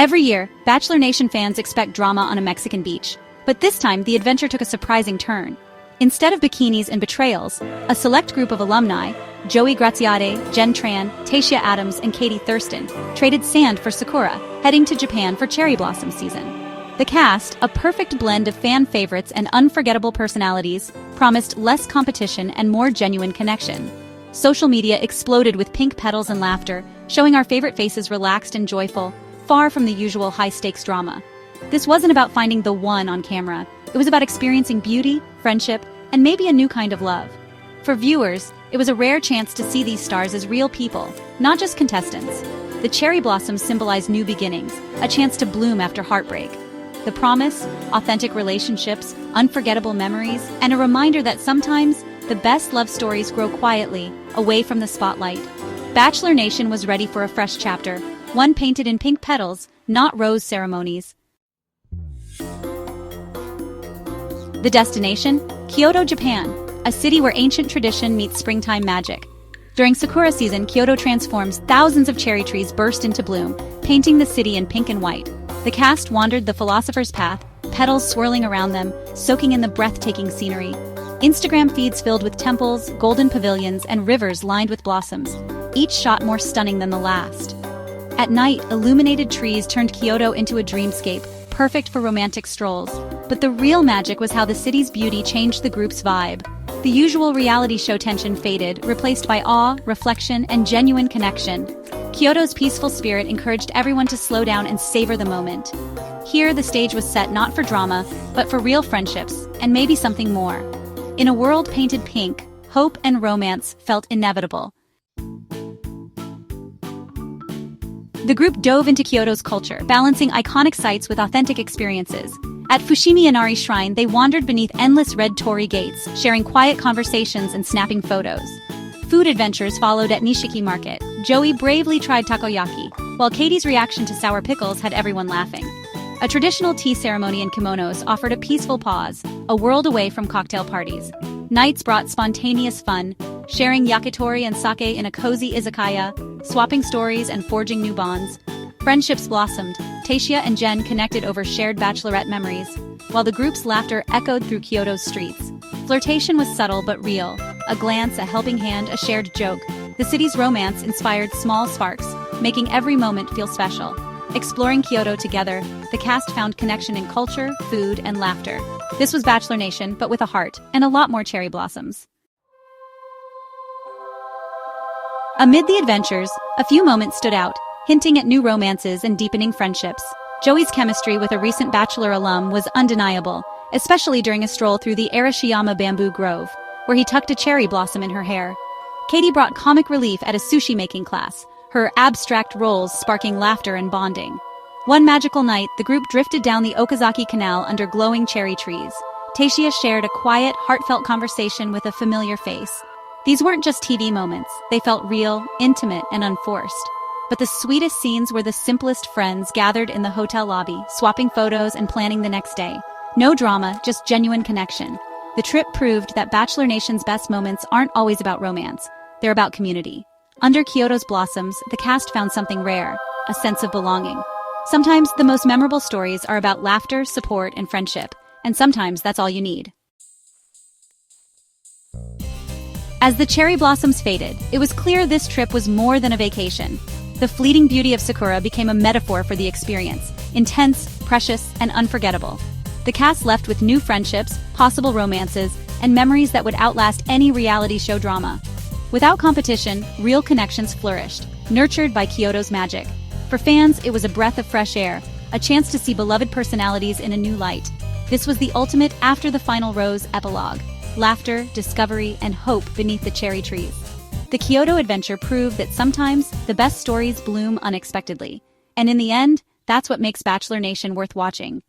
Every year, Bachelor Nation fans expect drama on a Mexican beach. But this time, the adventure took a surprising turn. Instead of bikinis and betrayals, a select group of alumni, Joey Graziade, Jen Tran, Tayshia Adams, and Katie Thurston, traded sand for Sakura, heading to Japan for cherry blossom season. The cast, a perfect blend of fan favorites and unforgettable personalities, promised less competition and more genuine connection. Social media exploded with pink petals and laughter, showing our favorite faces relaxed and joyful, far from the usual high-stakes drama. This wasn't about finding the one on camera. It was about experiencing beauty, friendship, and maybe a new kind of love. For viewers, it was a rare chance to see these stars as real people, not just contestants. The cherry blossoms symbolize new beginnings, a chance to bloom after heartbreak. The promise, authentic relationships, unforgettable memories, and a reminder that sometimes the best love stories grow quietly, away from the spotlight. Bachelor Nation was ready for a fresh chapter, one painted in pink petals, not rose ceremonies. The destination? Kyoto, Japan, a city where ancient tradition meets springtime magic. During Sakura season, Kyoto transforms. Thousands of cherry trees burst into bloom, painting the city in pink and white. The cast wandered the philosopher's path, petals swirling around them, soaking in the breathtaking scenery. Instagram feeds filled with temples, golden pavilions, and rivers lined with blossoms, each shot more stunning than the last. At night, illuminated trees turned Kyoto into a dreamscape, perfect for romantic strolls. But the real magic was how the city's beauty changed the group's vibe. The usual reality show tension faded, replaced by awe, reflection, and genuine connection. Kyoto's peaceful spirit encouraged everyone to slow down and savor the moment. Here, the stage was set not for drama, but for real friendships, and maybe something more. In a world painted pink, hope and romance felt inevitable. The group dove into Kyoto's culture, balancing iconic sites with authentic experiences. At Fushimi Inari Shrine, they wandered beneath endless red torii gates, sharing quiet conversations and snapping photos. Food adventures followed at Nishiki Market. Joey bravely tried takoyaki, while Katie's reaction to sour pickles had everyone laughing. A traditional tea ceremony in kimonos offered a peaceful pause, a world away from cocktail parties. Nights brought spontaneous fun, sharing yakitori and sake in a cozy izakaya, swapping stories and forging new bonds. Friendships blossomed. Tayshia and Jen connected over shared bachelorette memories, while the group's laughter echoed through Kyoto's streets. Flirtation was subtle but real. A glance, a helping hand, a shared joke. The city's romance inspired small sparks, making every moment feel special. Exploring Kyoto together, the cast found connection in culture, food, and laughter. This was Bachelor Nation, but with a heart, and a lot more cherry blossoms. Amid the adventures, a few moments stood out, hinting at new romances and deepening friendships. Joey's chemistry with a recent Bachelor alum was undeniable, especially during a stroll through the Arashiyama bamboo grove, where he tucked a cherry blossom in her hair. Katie brought comic relief at a sushi-making class, her abstract roles sparking laughter and bonding. One magical night, the group drifted down the Okazaki Canal under glowing cherry trees. Tayshia shared a quiet, heartfelt conversation with a familiar face. These weren't just TV moments, they felt real, intimate, and unforced. But the sweetest scenes were the simplest friends gathered in the hotel lobby, swapping photos and planning the next day. No drama, just genuine connection. The trip proved that Bachelor Nation's best moments aren't always about romance, they're about community. Under Kyoto's blossoms, the cast found something rare, a sense of belonging. Sometimes the most memorable stories are about laughter, support, and friendship, and sometimes that's all you need. As the cherry blossoms faded, it was clear this trip was more than a vacation. The fleeting beauty of Sakura became a metaphor for the experience, intense, precious, and unforgettable. The cast left with new friendships, possible romances, and memories that would outlast any reality show drama. Without competition, real connections flourished, nurtured by Kyoto's magic. For fans, it was a breath of fresh air, a chance to see beloved personalities in a new light. This was the ultimate after the final rose epilogue. Laughter, discovery, and hope beneath the cherry trees. The Kyoto adventure proved that sometimes the best stories bloom unexpectedly. And in the end, that's what makes Bachelor Nation worth watching.